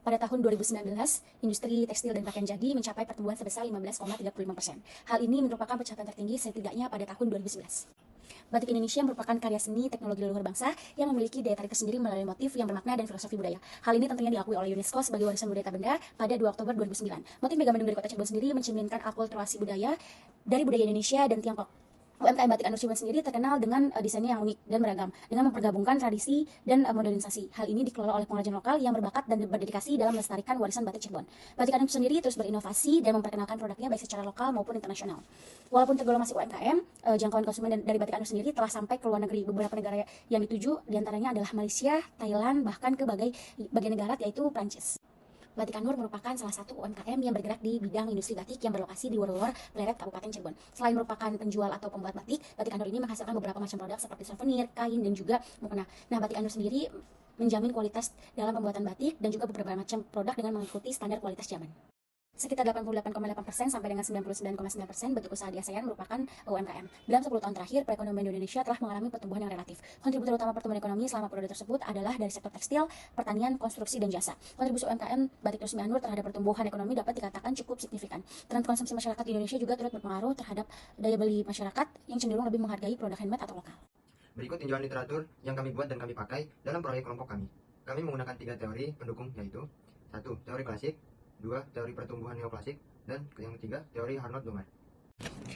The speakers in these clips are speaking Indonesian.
Pada tahun 2019, industri tekstil dan pakaian jadi mencapai pertumbuhan sebesar 15,35%. Hal ini merupakan pencapaian tertinggi setidaknya pada tahun 2011. Batik Indonesia merupakan karya seni teknologi leluhur bangsa yang memiliki daya tarik tersendiri melalui motif yang bermakna dan filosofi budaya. Hal ini tentunya diakui oleh UNESCO sebagai warisan budaya tak benda pada 2 Oktober 2009. Motif Megamendung dari kota Cirebon sendiri mencerminkan akulturasi budaya dari budaya Indonesia dan Tiongkok. UMKM Batik Anur Cirebon sendiri terkenal dengan desainnya yang unik dan beragam, dengan mempergabungkan tradisi dan modernisasi. Hal ini dikelola oleh pengrajin lokal yang berbakat dan berdedikasi dalam melestarikan warisan batik Cirebon. Batik Anur sendiri terus berinovasi dan memperkenalkan produknya baik secara lokal maupun internasional. Walaupun tergolong masih UMKM, jangkauan konsumen dari Batik Anur sendiri telah sampai ke luar negeri. Beberapa negara yang dituju diantaranya adalah Malaysia, Thailand, bahkan ke bagian negara yaitu Prancis. Batik Anur merupakan salah satu UMKM yang bergerak di bidang industri batik yang berlokasi di Worowor, Pleret, Kabupaten Cirebon. Selain merupakan penjual atau pembuat batik, Batik Anur ini menghasilkan beberapa macam produk seperti souvenir, kain, dan juga mukena. Nah, Batik Anur sendiri menjamin kualitas dalam pembuatan batik dan juga beberapa macam produk dengan mengikuti standar kualitas zaman. Sekitar 88,8% sampai dengan 99,9% bentuk usaha di ASEAN merupakan UMKM. Dalam 10 tahun terakhir, perekonomian Indonesia telah mengalami pertumbuhan yang relatif. Kontributor utama pertumbuhan ekonomi selama periode tersebut adalah dari sektor tekstil, pertanian, konstruksi, dan jasa. Kontribusi UMKM Batik Resmi Anur terhadap pertumbuhan ekonomi dapat dikatakan cukup signifikan. Tren konsumsi masyarakat di Indonesia juga turut berpengaruh terhadap daya beli masyarakat yang cenderung lebih menghargai produk handmade atau lokal. Berikut tinjauan literatur yang kami buat dan kami pakai dalam proyek kelompok kami. Kami menggunakan 3 teori pendukung, yaitu 1. Teori klasik, 2. Teori pertumbuhan neoklasik, dan yang ketiga, teori Hartnott-Blumer.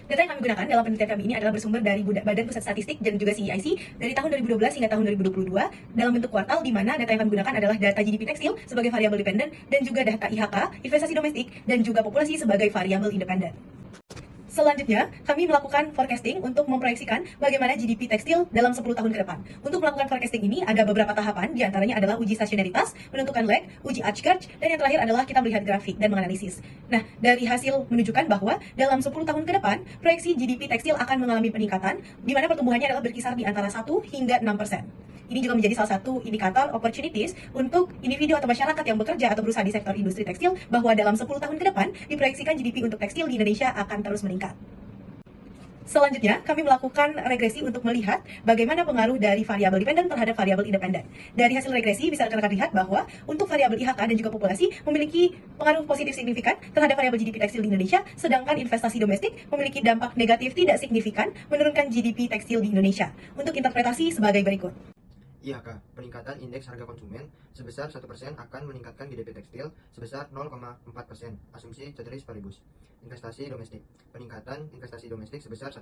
Data yang kami gunakan dalam penelitian kami ini adalah bersumber dari Badan Pusat Statistik dan juga CEIC dari tahun 2012 hingga tahun 2022 dalam bentuk kuartal, di mana data yang kami gunakan adalah data GDP tekstil sebagai variabel dependen dan juga data IHK, investasi domestik, dan juga populasi sebagai variabel independen. Selanjutnya, kami melakukan forecasting untuk memproyeksikan bagaimana GDP tekstil dalam 10 tahun ke depan. Untuk melakukan forecasting ini ada beberapa tahapan, diantaranya adalah uji stasionaritas, menentukan lag, uji arch curve, dan yang terakhir adalah kita melihat grafik dan menganalisis. Nah, dari hasil menunjukkan bahwa dalam 10 tahun ke depan, proyeksi GDP tekstil akan mengalami peningkatan, di mana pertumbuhannya adalah berkisar di antara 1 hingga 6%. Ini juga menjadi salah satu indikator opportunities untuk individu atau masyarakat yang bekerja atau berusaha di sektor industri tekstil, bahwa dalam 10 tahun ke depan, diproyeksikan GDP untuk tekstil di Indonesia akan terus meningkat. Selanjutnya, kami melakukan regresi untuk melihat bagaimana pengaruh dari variabel dependen terhadap variabel independen. Dari hasil regresi bisa rekan-rekan lihat bahwa untuk variabel IHK dan juga populasi memiliki pengaruh positif signifikan terhadap variabel GDP tekstil di Indonesia, sedangkan investasi domestik memiliki dampak negatif tidak signifikan menurunkan GDP tekstil di Indonesia. Untuk interpretasi sebagai berikut. IHK, peningkatan indeks harga konsumen sebesar 1% akan meningkatkan GDP tekstil sebesar 0,4%, asumsi ceteris paribus. Investasi domestik, peningkatan investasi domestik sebesar 1%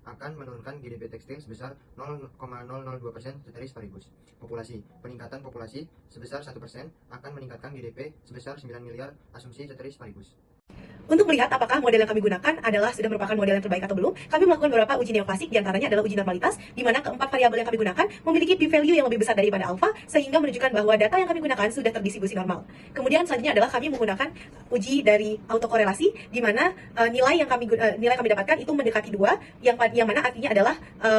akan menurunkan GDP tekstil sebesar 0,002% ceteris paribus. Populasi, peningkatan populasi sebesar 1% akan meningkatkan GDP sebesar 9 miliar, asumsi ceteris paribus. Untuk melihat apakah model yang kami gunakan adalah sudah merupakan model yang terbaik atau belum, kami melakukan beberapa uji neoklasik, diantaranya adalah uji normalitas, di mana keempat variabel yang kami gunakan memiliki p-value yang lebih besar daripada alfa, sehingga menunjukkan bahwa data yang kami gunakan sudah terdistribusi normal. Kemudian selanjutnya adalah kami menggunakan uji dari autokorelasi, di mana nilai yang kami dapatkan itu mendekati 2, yang mana artinya adalah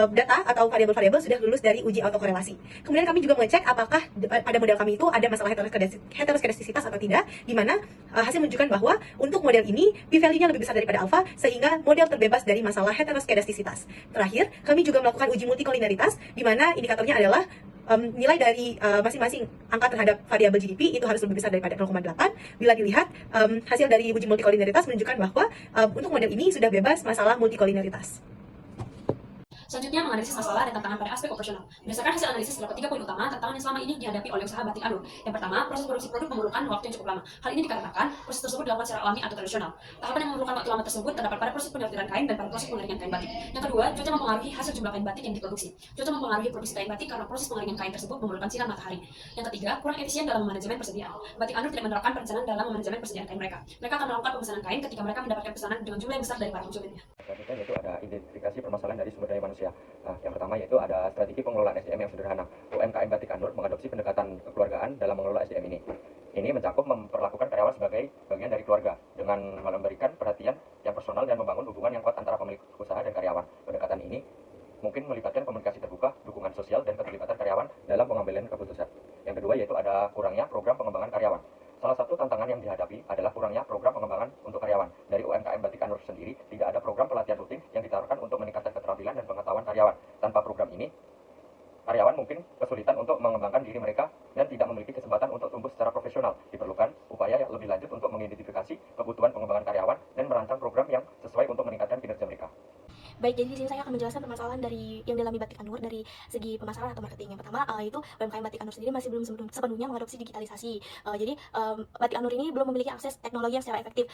data atau variabel-variabel sudah lulus dari uji autokorelasi. Kemudian kami juga mengecek apakah pada model kami itu ada masalah heteroskedastisitas atau tidak, di mana hasil menunjukkan bahwa untuk model ini p-value-nya lebih besar daripada alfa, sehingga model terbebas dari masalah heteroskedastisitas. Terakhir, kami juga melakukan uji multikolinaritas, di mana indikatornya adalah nilai dari masing-masing angka terhadap variabel GDP itu harus lebih besar daripada 0,8. Bila dilihat hasil dari uji multikolinaritas menunjukkan bahwa untuk model ini sudah bebas masalah multikolinaritas. Selanjutnya, menganalisis masalah dan tantangan pada aspek operasional. Berdasarkan hasil analisis, terdapat 3 poin utama tantangan yang selama ini dihadapi oleh usaha Batik Anur. Yang pertama, proses produksi produk memerlukan waktu yang cukup lama. Hal ini dikarenakan proses tersebut dilakukan secara alami atau tradisional. Tahapan yang memerlukan waktu lama tersebut terdapat pada proses penyortiran kain dan pada proses pengeringan kain batik. Yang kedua, cuaca mempengaruhi hasil jumlah kain batik yang diproduksi. Cuaca mempengaruhi produksi kain batik karena proses pengeringan kain tersebut memerlukan sinar matahari. Yang ketiga, kurang efisien dalam manajemen persediaan. Batik Anur tidak menerapkan perencanaan dalam manajemen persediaan kain mereka. Mereka akan melakukan pemesanan kain ketika mereka mendapatkan pesanan dengan jumlah yang besar dari para konsumennya. Selanjutnya yaitu ada identifikasi permasalahan dari sumber daya manusia. Nah, yang pertama yaitu ada strategi pengelolaan SDM yang sederhana. UMKM Batik Anur mengadopsi pendekatan kekeluargaan dalam mengelola SDM ini. Ini mencakup memperlakukan karyawan sebagai bagian dari keluarga dengan memberikan perhatian yang personal dan membangun hubungan yang kuat antara pemilik usaha dan karyawan. Pendekatan ini mungkin melibatkan komunikasi terbuka, dukungan sosial, dan keterlibatan karyawan dalam pengambilan keputusan. Yang kedua yaitu ada kurangnya program pengembangan karyawan. Salah satu tantangan yang dihadapi adalah kurangnya program pengembangan untuk karyawan. Dari UMKM Batik Anur sendiri, tidak ada program pelatihan rutin yang ditaruhkan untuk meningkatkan keterampilan dan pengetahuan karyawan. Tanpa program ini, karyawan mungkin kesulitan untuk mengembangkan diri mereka dan tidak memiliki kesempatan untuk tumbuh secara profesional. Diperlukan Baik, jadi di sini saya akan menjelaskan permasalahan dari yang dialami Batik Anur dari segi pemasaran atau marketing. Yang pertama, yaitu UMKM Batik Anur sendiri masih belum sepenuhnya mengadopsi digitalisasi. Batik Anur ini belum memiliki akses teknologi yang secara efektif.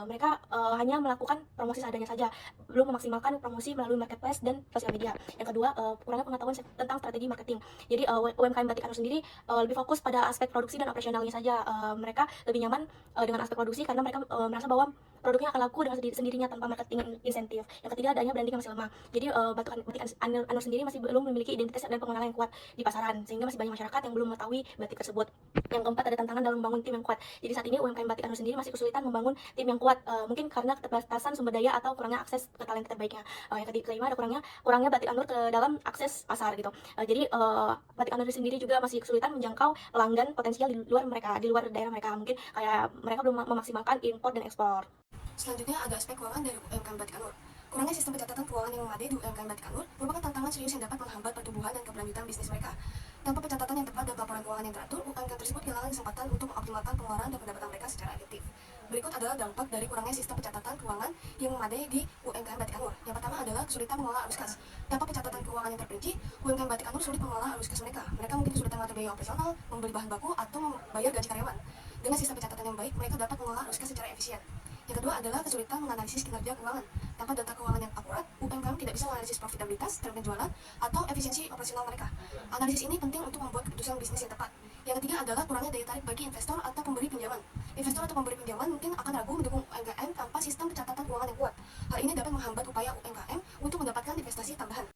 Mereka hanya melakukan promosi seadanya saja, belum memaksimalkan promosi melalui marketplace dan sosial media. Yang kedua, kurangnya pengetahuan tentang strategi marketing. Jadi UMKM Batik Anur sendiri lebih fokus pada aspek produksi dan operasionalnya saja. Mereka lebih nyaman dengan aspek produksi karena mereka merasa bahwa produknya akan laku dengan sendirinya tanpa marketing insentif. Yang ketiga, adanya branding yang masih lemah. Jadi Batik Anur sendiri masih belum memiliki identitas dan pengenalan yang kuat di pasaran, sehingga masih banyak masyarakat yang belum mengetahui batik tersebut. Yang keempat, ada tantangan dalam membangun tim yang kuat. Jadi saat ini UMKM Batik Anur sendiri masih kesulitan membangun tim yang kuat, mungkin karena keterbatasan sumber daya atau kurangnya akses ke talenta terbaiknya. Yang kelima, ada kurangnya Batik Anur ke dalam akses pasar gitu. Jadi Batik Anur sendiri juga masih kesulitan menjangkau pelanggan potensial di luar daerah mereka. Mungkin kayak mereka belum memaksimalkan impor dan ekspor. Selanjutnya ada aspek keuangan dari UMKM Batik Anur. Kurangnya sistem pencatatan keuangan yang memadai di UMKM Batik Anur merupakan tantangan serius yang dapat menghambat pertumbuhan dan keberlanjutan bisnis mereka. Tanpa pencatatan yang tepat dan pelaporan keuangan yang teratur, UMKM tersebut kehilangan kesempatan untuk mengoptimalkan pengeluaran dan pendapatan mereka secara efektif. Berikut adalah dampak dari kurangnya sistem pencatatan keuangan yang memadai di UMKM Batik Anur. Yang pertama adalah kesulitan mengelola arus kas. Tanpa pencatatan keuangan yang terperinci, UMKM Batik Anur sulit mengelola arus kas mereka. Mereka mungkin kesulitan mengatur biaya operasional, membeli bahan baku, atau membayar gaji karyawan. Dengan sistem pencatatan yang baik, mereka dapat mengelola arus kas secara efisien. Yang kedua adalah kesulitan menganalisis kinerja keuangan. Tanpa data keuangan yang akurat, UMKM tidak bisa menganalisis profitabilitas, tren penjualan, atau efisiensi operasional mereka. Analisis ini penting untuk membuat keputusan bisnis yang tepat. Yang ketiga adalah kurangnya daya tarik bagi investor atau pemberi pinjaman. Investor atau pemberi pinjaman mungkin akan ragu mendukung UMKM tanpa sistem pencatatan keuangan yang kuat. Hal ini dapat menghambat upaya UMKM untuk mendapatkan investasi tambahan.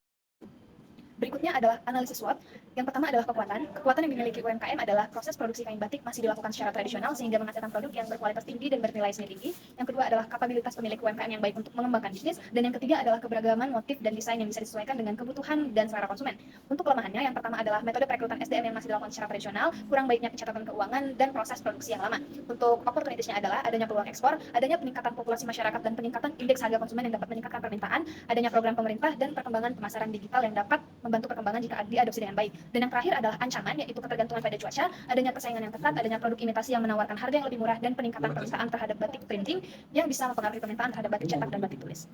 Berikutnya adalah analisis SWOT. Yang pertama adalah kekuatan. Kekuatan yang dimiliki UMKM adalah proses produksi kain batik masih dilakukan secara tradisional sehingga menghasilkan produk yang berkualitas tinggi dan bernilai seni tinggi. Yang kedua adalah kapabilitas pemilik UMKM yang baik untuk mengembangkan bisnis. Dan yang ketiga adalah keberagaman motif dan desain yang bisa disesuaikan dengan kebutuhan dan selera konsumen. Untuk kelemahannya, yang pertama adalah metode perekrutan SDM yang masih dilakukan secara tradisional, kurang baiknya pencatatan keuangan, dan proses produksi yang lama. Untuk opportunitiesnya adalah adanya peluang ekspor, adanya peningkatan populasi masyarakat dan peningkatan indeks harga konsumen yang dapat meningkatkan permintaan, adanya program pemerintah dan perkembangan pemasaran digital yang dapat membantu perkembangan jika diadopsi dengan baik. Dan yang terakhir adalah ancaman, yaitu ketergantungan pada cuaca, adanya persaingan yang ketat, adanya produk imitasi yang menawarkan harga yang lebih murah, dan peningkatan permintaan terhadap batik printing yang bisa mempengaruhi permintaan terhadap batik cetak dan batik tulis.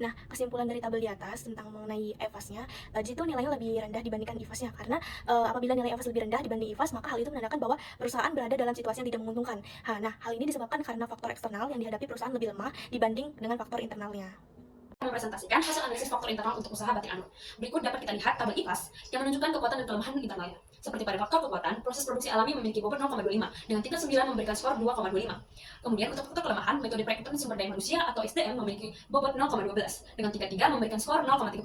Nah, kesimpulan dari tabel di atas tentang mengenai EVAS-nya, itu nilainya lebih rendah dibandingkan IVAS-nya, karena apabila nilai EVAS lebih rendah dibanding IVAS, maka hal itu menandakan bahwa perusahaan berada dalam situasi yang tidak menguntungkan. Nah, hal ini disebabkan karena faktor eksternal yang dihadapi perusahaan lebih lemah dibanding dengan faktor internalnya. Mempresentasikan hasil analisis faktor internal untuk usaha Batik Anur. Berikut dapat kita lihat tabel IVAS yang menunjukkan kekuatan dan kelemahan internalnya. Seperti pada faktor kekuatan, proses produksi alami memiliki bobot 0,25 dengan tingkat 9 memberikan skor 2,25. Kemudian untuk faktor kelemahan, metode perekrutan sumber daya manusia atau SDM memiliki bobot 0,12 dengan tingkat 3 memberikan skor 0,36.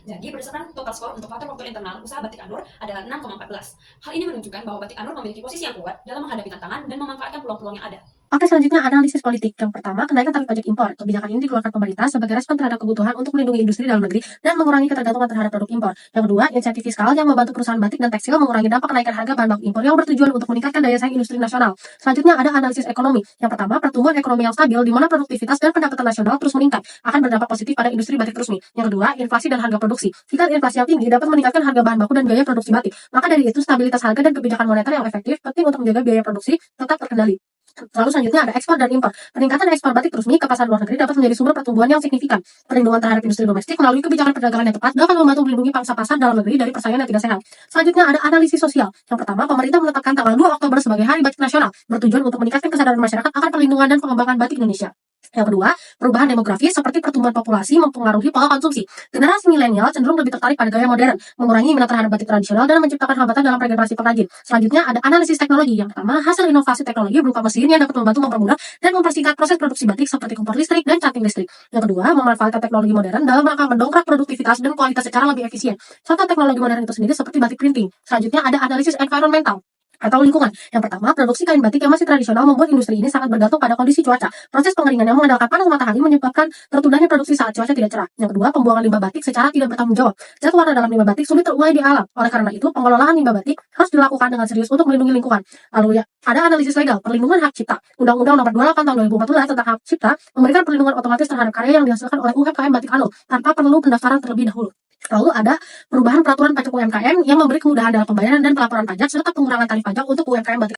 Jadi berdasarkan total skor untuk faktor-faktor internal usaha Batik Anur adalah 6,14. Hal ini menunjukkan bahwa Batik Anur memiliki posisi yang kuat dalam menghadapi tantangan dan memanfaatkan peluang-peluang yang ada. Oke, selanjutnya analisis politik. Yang pertama, kenaikan tarif pajak impor. Kebijakan ini dikeluarkan pemerintah sebagai respon terhadap kebutuhan untuk melindungi industri dalam negeri dan mengurangi ketergantungan terhadap produk impor. Yang kedua, insentif fiskal yang membantu perusahaan batik dan tekstil mengurangi dampak kenaikan harga bahan baku impor yang bertujuan untuk meningkatkan daya saing industri nasional. Selanjutnya ada analisis ekonomi. Yang pertama, pertumbuhan ekonomi yang stabil di mana produktivitas dan pendapatan nasional terus meningkat akan berdampak positif pada industri batik resmi. Yang kedua, inflasi dan harga produksi. Tingkat inflasi yang tinggi dapat meningkatkan harga bahan baku dan biaya produksi batik. Maka dari itu, stabilitas harga dan kebijakan moneter yang efektif penting untuk menjaga biaya produksi tetap terkendali. Lalu selanjutnya ada ekspor dan impor. Peningkatan ekspor batik resmi ke pasar luar negeri dapat menjadi sumber pertumbuhan yang signifikan. Perlindungan terhadap industri domestik melalui kebijakan perdagangan yang tepat dapat membantu melindungi pangsa pasar dalam negeri dari persaingan yang tidak sehat. Selanjutnya ada analisis sosial. Yang pertama, pemerintah menetapkan tanggal 2 Oktober sebagai Hari Batik Nasional, bertujuan untuk meningkatkan kesadaran masyarakat akan perlindungan dan pengembangan batik Indonesia. Yang kedua, perubahan demografis seperti pertumbuhan populasi mempengaruhi pola konsumsi. Generasi milenial cenderung lebih tertarik pada gaya modern, mengurangi minat terhadap batik tradisional dan menciptakan hambatan dalam regenerasi pengrajin. Selanjutnya ada analisis teknologi. Yang pertama, hasil inovasi teknologi berupa mesin yang dapat membantu mempermudah dan mempersingkat proses produksi batik seperti kompor listrik dan canting listrik. Yang kedua, memanfaatkan teknologi modern dalam rangka mendongkrak produktivitas dan kualitas secara lebih efisien. Contoh teknologi modern itu sendiri seperti batik printing. Selanjutnya ada analisis environmental atau lingkungan. Yang pertama, produksi kain batik yang masih tradisional membuat industri ini sangat bergantung pada kondisi cuaca. Proses pengeringan yang mengandalkan panas matahari menyebabkan tertundanya produksi saat cuaca tidak cerah. Yang kedua, pembuangan limbah batik secara tidak bertanggung jawab. Zat warna dalam limbah batik sulit terurai di alam. Oleh karena itu, pengelolaan limbah batik harus dilakukan dengan serius untuk melindungi lingkungan. Lalu ya, ada analisis legal, perlindungan hak cipta. Undang-Undang Nomor 28 Tahun 2014 tentang hak cipta memberikan perlindungan otomatis terhadap karya yang dihasilkan oleh UMKM Batik Anur tanpa perlu pendaftaran terlebih dahulu. Lalu ada perubahan peraturan pajak UMKM yang memberi kemudahan dalam pembayaran dan pelaporan pajak serta pengurangan tarif pajak untuk UMKM batik.